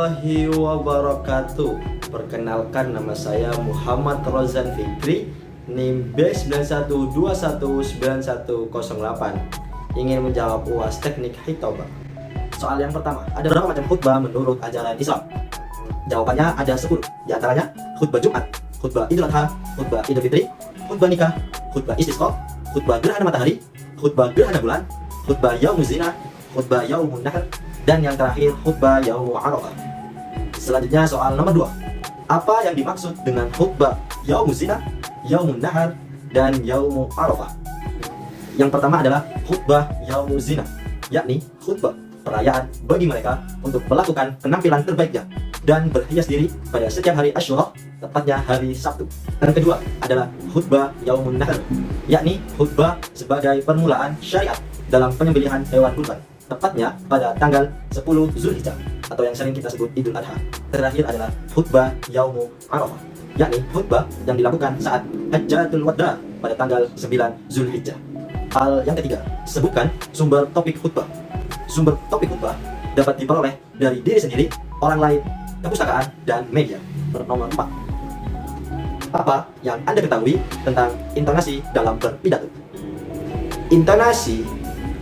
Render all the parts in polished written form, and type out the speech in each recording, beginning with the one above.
warahmatullahi wabarakatuh. Perkenalkan, nama saya Muhammad Rozan Fikri, NIM B91219108. Ingin menjawab UAS teknik Hitobah. Soal yang pertama, ada berapa macam khutbah menurut ajaran Islam? Jawabannya ada 10. Di antaranya khutbah Jumat, khutbah Idul Adha, khutbah Idul Fitri, khutbah nikah, khutbah istisqa, khutbah gerhana matahari, khutbah gerhana bulan, khutbah yaumuz zina, khutbah yaumun nahr, dan yang terakhir khutbah yaumul arafah. Selanjutnya soal nomor 2. Apa yang dimaksud dengan khutbah yaumuz zina, yaumun nahr, dan yaumul arafah? Yang pertama adalah khutbah yaumuz zina, yakni khutbah perayaan bagi mereka untuk melakukan penampilan terbaiknya dan berhias diri pada setiap hari Asyura, tepatnya hari Sabtu. Dan kedua adalah khutbah yaumun nahr, yakni khutbah sebagai permulaan syariat dalam penyembelihan hewan kurban, tepatnya pada tanggal 10 Zulhijjah atau yang sering kita sebut Idul Adha. Terakhir adalah khutbah yaumul arafah, yakni khutbah yang dilakukan saat Hajjatul Wada pada tanggal 9 Zulhijjah. Hal yang ketiga, sebutkan sumber topik khutbah. Sumber topik khutbah dapat diperoleh dari diri sendiri, orang lain, perpustakaan, dan media. Nomor 4. Apa yang Anda ketahui tentang intonasi dalam berpidato? Intonasi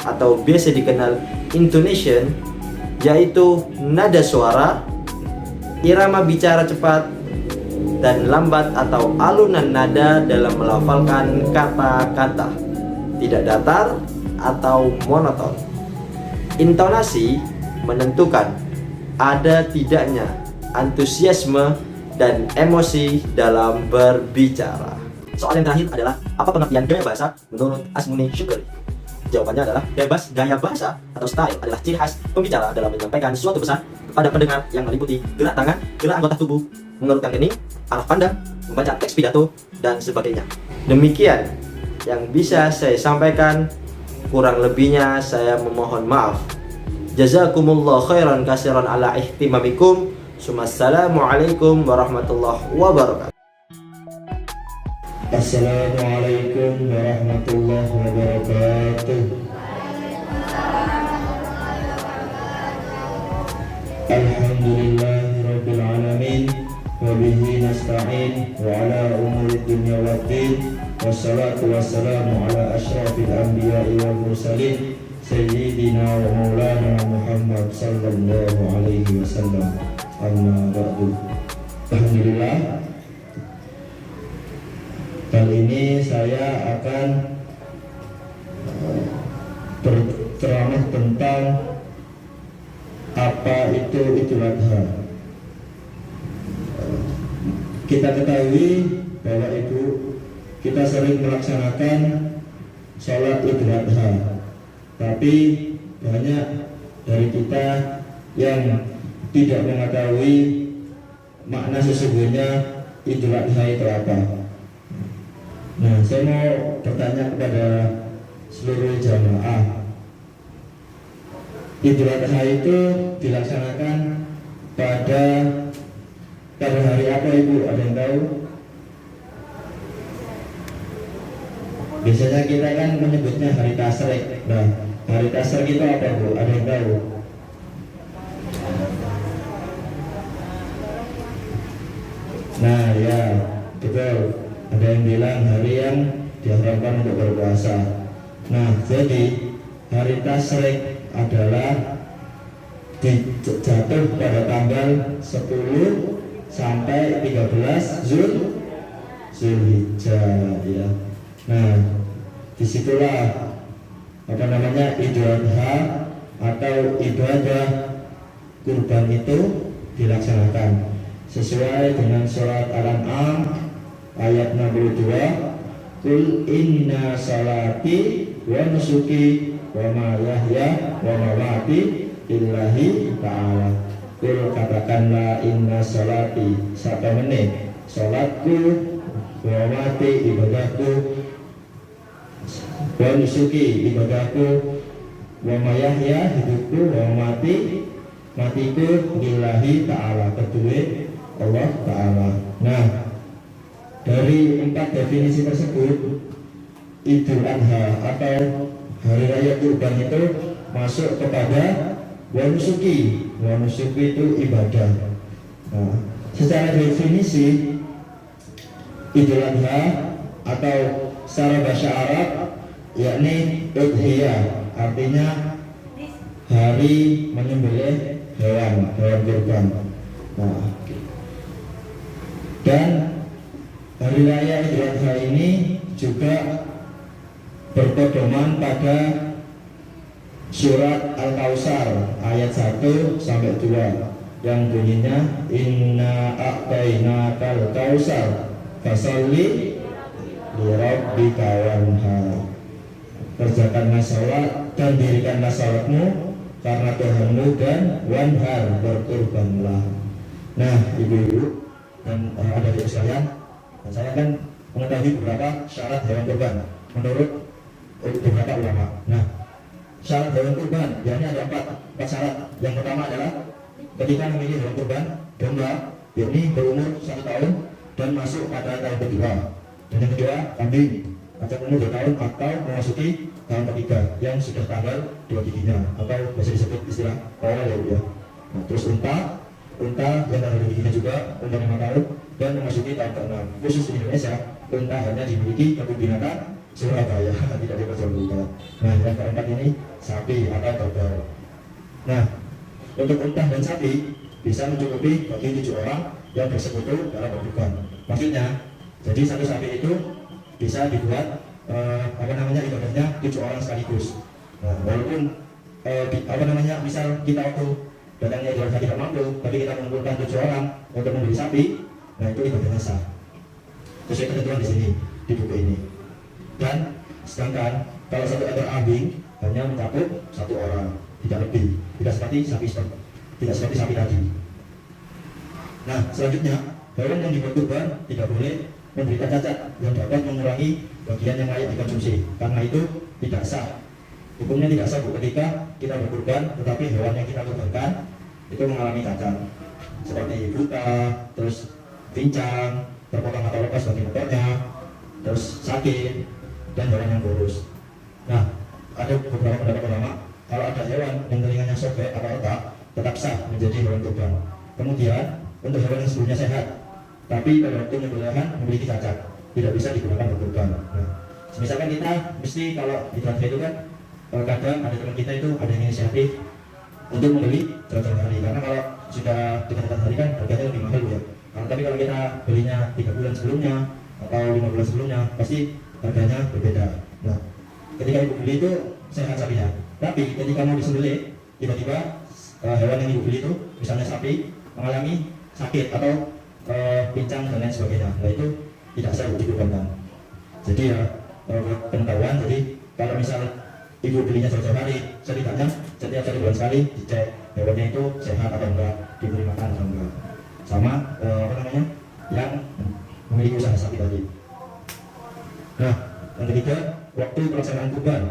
atau biasa dikenal intonation, yaitu nada suara, irama bicara cepat dan lambat atau alunan nada dalam melafalkan kata-kata, tidak datar atau monoton. Intonasi menentukan ada tidaknya antusiasme dan emosi dalam berbicara. Soal yang terakhir adalah, apa pengertian gaya bahasa menurut Asmuni Syukri? Jawabannya adalah, bebas gaya bahasa atau style adalah ciri khas pembicara dalam menyampaikan suatu pesan kepada pendengar yang meliputi gerak tangan, gerak anggota tubuh, mengerutkan kening, arah pandang, membaca teks pidato, dan sebagainya. Demikian yang bisa saya sampaikan, kurang lebihnya saya memohon maaf. Jazakumullah khairan kasiran ala ihtimamikum. Assalamualaikum warahmatullahi wabarakatuh. Assalamualaikum warahmatullahi wabarakatuh. Alhamdulillahirabbil alamin wa bihi nasta'in wa ala umuri dunya waddin. Wassalatu wassalamu ala asyrafil anbiya'i wal mursalin sayyidina wa maulana Muhammad sallallahu alaihi wasallam. Amma ba'du. Alhamdulillah, kali ini saya akan berceramah tentang apa itu Idul Adha. Kita ketahui bahwa kita sering melaksanakan sholat Idul Adha, tapi banyak dari kita yang tidak mengetahui makna sesungguhnya Idul Adha itu apa. Nah, saya mau bertanya kepada seluruh jamaah, Idul Adha itu dilaksanakan pada hari apa Ibu? Ada yang tahu? Biasanya kita kan menyebutnya hari tasyrik. Nah, hari tasyrik itu apa Bu? Ada yang tahu? Nah ya, betul. Ada yang bilang hari yang diharamkan untuk berpuasa. Nah, jadi hari tasyrik adalah jatuh pada tanggal 10 sampai 13 Zulhijjah ya. Nah, disitulah Idul Adha atau ibadah kurban itu dilaksanakan sesuai dengan surat Al-An'am ayat 62. Qul inna salati wa nusuki wa mahyaya wa mamati lillahi ta'ala. Qul, katakanlah, inna salati, satu menit, salatku, wa mati, ibadahku, wa nusuki, ibadahku, wa mahyaya, hidupku, wa mati, matiku, lillahi ta'ala, kedua Allah Ta'ala. Nah, dari 4 definisi tersebut, Idul Adha atau Hari Raya Kurban itu masuk kepada wa nusuki itu ibadah. Nah, secara definisi Idul Adha atau secara bahasa Arab yakni udhiyah, artinya hari menyembelih hewan kurban. Nah, dan hari raya Idul Adha ini juga berpedoman pada surat Al-Kautsar ayat 1 sampai 2 yang bunyinya inna a'tainakal kautsar fasalli lirabbika wanhar. Kerjakanlah salat dan dirikanlah salatmu karena Tuhanmu, dan wanhar, berkurbanlah. Nah, ibu-ibu dan adik-adik sekalian, saya kan mengetahui beberapa syarat hewan kurban menurut beberapa ulama. Nah, syarat hewan kurban yakni ada empat syarat. Yang pertama adalah ketika memilih hewan kurban domba, yakni berumur 1 tahun dan masuk pada tahun kedua. Dan yang kedua, kambing atau umur 2 tahun atau memasuki tahun ketiga yang sudah tanggal 2 giginya atau biasa disebut istilah awal ya. Nah, terus unta yang tanggal 2 giginya juga umur 5 tahun dan memasuki tahun ke-6. Khusus di Indonesia, unta hanya dimiliki kebun binatang Surabaya, tidak diperjualbelikan. Nah, yang keempat ini sapi atau kerbau. Nah, untuk unta dan sapi bisa mencukupi bagi 7 orang yang bersekutu dalam berkurban. Maksudnya, jadi satu sapi itu bisa dibuat ibadahnya 7 orang sekaligus. Nah, walaupun misal kita waktu datangnya Idul Adha tidak mampu, tapi kita mengumpulkan 7 orang untuk membeli sapi, nah itu ibadahnya sah. Sesuai ketentuan di sini di buku ini. Dan sedangkan kalau satu ekor kambing hanya mencakup 1 orang, tidak lebih, tidak seperti sapi tadi. Nah, selanjutnya hewan yang dibuat kurban tidak boleh menderita cacat yang dapat mengurangi bagian yang layak dikonsumsi. Karena itu tidak sah. Hukumnya tidak sah ketika kita berkurban tetapi hewan yang kita kurbankan itu mengalami cacat seperti buta, terus pincang, terpotong atau lepas bagian motornya, terus sakit, dan hewan yang kurus. Nah, ada beberapa pendapat ulama kalau ada hewan yang telinganya sobek atau retak tetap sah menjadi hewan kurban. Kemudian untuk hewan yang sebelumnya sehat tapi pada waktu penyembelihan memiliki cacat tidak bisa digunakan berkurban. Nah, misalkan kita mesti kalau di Idul Adha itu kan kadang ada teman kita itu ada yang inisiatif untuk membeli jauh-jauh hari, karena kalau sudah dekat-dekat hari kan harganya lebih mahal ya. Tapi kalau kita belinya 3 bulan sebelumnya atau 5 bulan sebelumnya pasti harganya berbeda. Nah, ketika ibu beli itu sehat sapinya, tapi ketika mau disembelih tiba-tiba hewan yang ibu beli itu misalnya sapi mengalami sakit atau pincang dan lain sebagainya, nah itu tidak sah dikurbankan. Jadi ya pengetahuan, jadi kalau misal ibu belinya jauh-jauh hari, setidaknya setiap 1 bulan sekali dicek hewannya itu sehat atau enggak, diberi makan atau enggak, sama yang memiliki usaha sapi tadi. Nah, yang ketiga, waktu pelaksanaan kurban.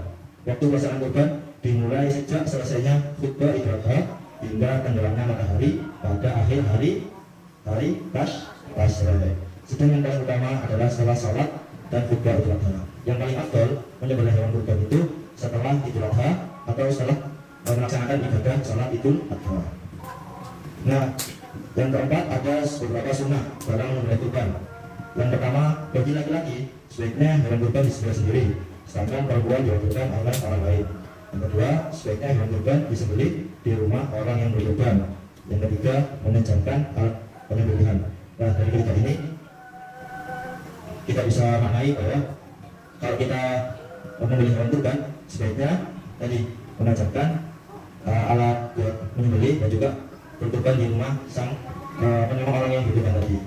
Waktu pelaksanaan kurban dimulai sejak selesainya khutbah Idul Adha hingga tenggelamnya matahari pada akhir hari Tasyrik. Sedangkan yang paling utama adalah setelah salat dan khutbah Idul Adha. Yang paling afdal menyembelih hewan kurban itu setelah Idul Adha atau setelah melaksanakan ibadah salat Idul Adha. Nah, yang keempat ada beberapa sunnah dalam menyembelih kurban. Yang pertama, bagi laki-laki sebaiknya hewan kurban disembelih sendiri, sedangkan perempuan diwajibkan oleh orang lain. Yang kedua, sebaiknya hewan kurban disembelih di rumah orang yang berkurban. Yang ketiga, menenjamkan alat penyembelihan. Nah, dari ketiga ini kita bisa maknai bahwa kalau kita membeli hewan kurban sebaiknya tadi menajamkan alat buat menyembelih dan juga berkurban di rumah sang orang yang berkurban tadi.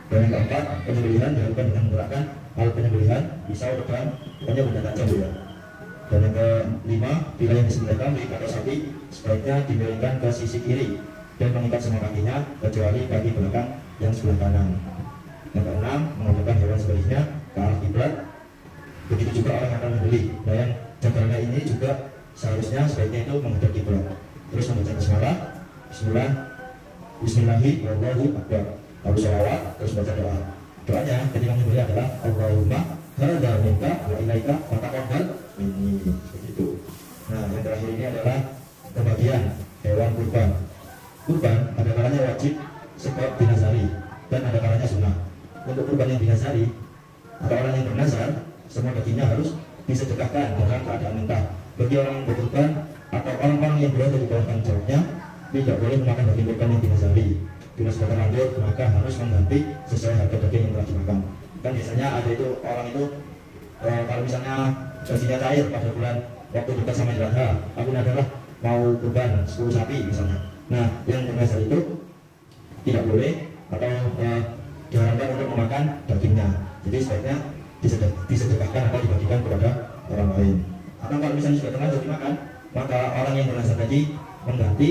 Dan yang keempat, penyembelihan dilakukan dengan menggunakan alat penyembelihan pisau, pedang, pokoknya benda tajam ya. Dan yang kelima, bila yang disembelih kambing atau sapi sebaiknya dimiringkan ke sisi kiri dan mengikat semua kakinya kecuali kaki belakang yang sebelah kanan. Yang keenam, menghadapkan hewan sembelihnya ke arah kiblat. Begitu juga orang yang akan membeli. Nah, yang jagalnya ini juga seharusnya sebaiknya itu menghadap kiblat. Terus membaca basmalah, Bismillahirrahmanirrahim, lalu sholawat, terus baca doa. Doanya ketika menyembelih adalah Allahumma hadza minka wa ilaika wa taqabbal minni. Begitu. Nah, yang terakhir ini adalah pembagian hewan dagingnya harus disedekahkan dalam keadaan mentah. Bagi orang yang berkorban atau orang-orang yang berada di bawah tanggung jawabnya, tidak boleh memakan daging korban yang dinazari. Bila sudah terlanjur, maka harus mengganti sesuai harga daging yang telah dimakan. Kan biasanya ada itu orang itu kalau misalnya gajinya cair pada bulan waktu dekat sama Idul Adha, aku adalah mau kurban 10 sapi misalnya. Nah, yang bernazar itu tidak boleh atau diharapkan untuk memakan dagingnya. Jadi sebaiknya disedekahkan atau dibagikan kepada orang lain. Atau kalau misalnya sudah terlanjur dimakan, maka orang yang bernazar tadi mengganti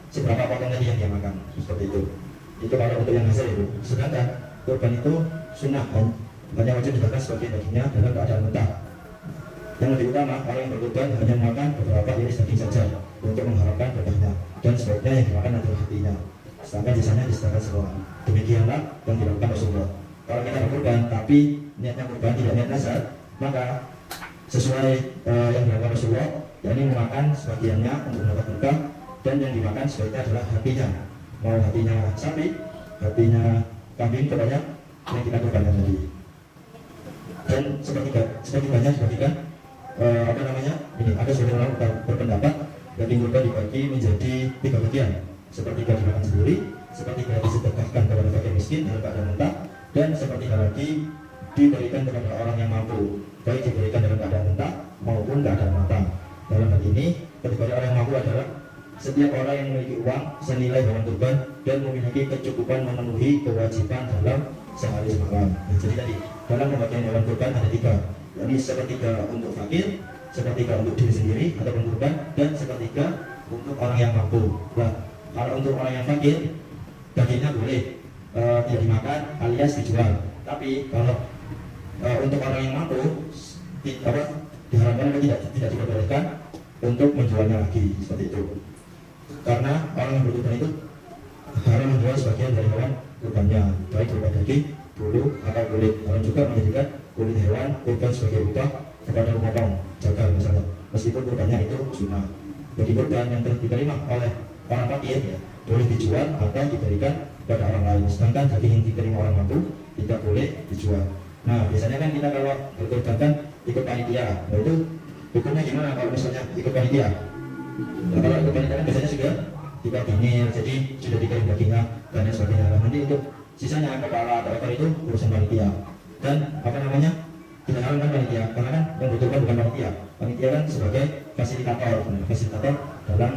seberapa potong tadi yang dia makan. Seperti itu. Itu kalau untuk yang nazar itu. Sedangkan kurban itu sunnah, hanya wajib disedekahkan sebagai dagingnya dalam keadaan mentah. Yang lebih utama, orang yang berkorban hanya memakan beberapa iris daging saja untuk mengharapkan berkahnya, dan sebaiknya yang dimakan adalah hatinya, sedangkan sisanya disedekahkan semua. Demikianlah yang dilakukan Rasulullah. Kalau kita berkorban tapi niatnya kurban tidak niat nazar, maka sesuai yang dilakukan Rasulullah, yakni memakan sebagiannya untuk mendapat berkah, dan yang dimakan sebaiknya adalah hatinya, mau hatinya sapi, hatinya kambing, pokoknya yang kita kurbankan tadi. Dan sepertiganya dibagikan ini ada sebagian orang berpendapat daging kurban dibagi menjadi 3 bagian, sepertiga dimakan sendiri, sepertiga disedekahkan kepada fakir miskin dalam keadaan mentah, dan sepertiga lagi diberikan kepada orang yang mampu, baik diberikan dalam keadaan mentah maupun keadaan matang. Dalam hal ini kategori orang yang mampu adalah setiap orang yang memiliki uang senilai hewan kurban dan memiliki kecukupan memenuhi kewajiban dalam sehari semalam. Nah, jadi tadi dalam pembagian hewan kurban ada 3, yakni sepertiga untuk fakir, sepertiga untuk diri sendiri ataupun kurban, dan sepertiga untuk orang yang mampu. Nah, kalau untuk orang yang fakir, dagingnya boleh tidak dimakan alias dijual. Tapi kalau untuk orang yang mampu, diharapkan tidak diperbolehkan untuk menjualnya lagi, seperti itu. Karena orang yang berkurban itu harus menjual sebagian dari hewan kurbannya, baik berupa daging, bulu atau kulit. Dan juga menjadikan kulit hewan kurban sebagai upah kepada pemotong jagal misalnya, meskipun kurbannya itu sunnah. Bagi kurban yang telah diterima oleh orang fakir, ya, boleh dijual atau diberikan kepada orang lain. Sedangkan daging yang diterima orang mampu tidak boleh dijual. Nah, biasanya kan kita kalau berkurban kan ikut panitia. Nah, itu hukumnya gimana kalau misalnya ikut panitia? Nah, kalau ikut panitia kan biasanya sudah dibagingin, jadi sudah dikirim dagingnya dan lain sebagainya. Nah, nanti untuk sisanya kepala atau ekor itu urusan panitia. Dan tidak haramkan panitia, karena kan yang berkurban bukan panitia. Panitia kan sebagai fasilitator dalam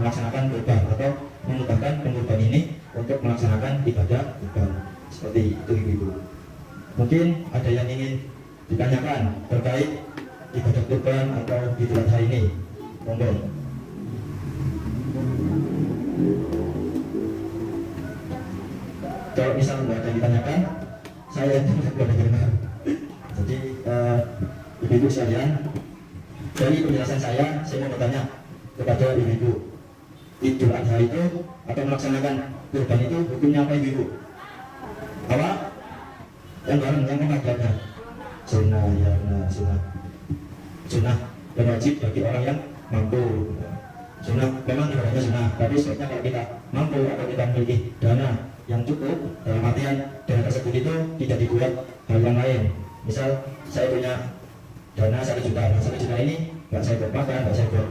melaksanakan kurban atau memudahkan pengurban ini untuk melaksanakan ibadah kurban. Seperti itu, ibu-ibu. Mungkin ada yang ingin ditanyakan terkait ibadah kurban atau Idul Adha ini, monggo. Kalau misal nggak ada yang ditanyakan, saya tidak boleh benar. Jadi ibu-ibu sekalian, dari penjelasan saya mau bertanya kepada ibu-ibu, Idul Adha itu atau melaksanakan kurban itu hukumnya apa, ibu-ibu? Apa? Yang bareng, yang kemadanya sunnah, ya benar, sunnah dan wajib bagi orang yang mampu. Sunnah memang ibadahnya sunnah, tapi sebaiknya kalau kita mampu atau kita memiliki dana yang cukup, dalam artian dana tersebut itu tidak dibuat hal yang lain. Misal saya punya dana 1 juta, nah 1 juta ini nggak saya buat makan, nggak saya buat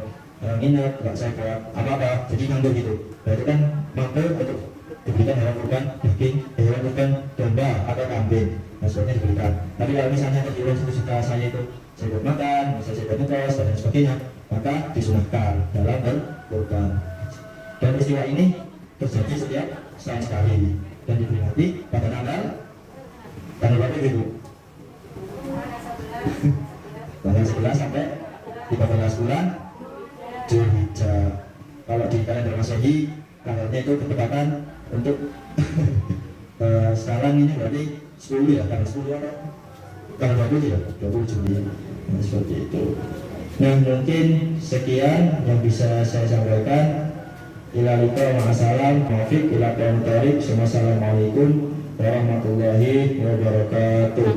nginep, nggak saya buat apa-apa, jadi nganggur gitu. Nah itu kan mampu untuk diberikan hewan kurban daging, hewan kurban domba atau kambing. Nah sebenarnya diberikan. Tapi kalau misalnya kehidupan 1 juta saya itu saya buat makan, misalnya saya buat ngekos dan lain sebagainya, maka disunahkan dalam berkurban. Dan peristiwa ini terjadi setiap setahun sekali dan diperingati pada tanggal berapa, ibu? Tanggal 11 sampai 13 bulan Dzulhijjah. Kalau di kalender Masehi tanggalnya itu bertepatan untuk sekarang ini berarti 10 ya, tanggal 10 atau tanggal 20 ya, 20 Juli. Nah, seperti itu. Nah, mungkin sekian yang bisa saya sampaikan. Ilalika ma'asalam, ma'afik ila qaum tarik. Assalamualaikum warahmatullahi wabarakatuh.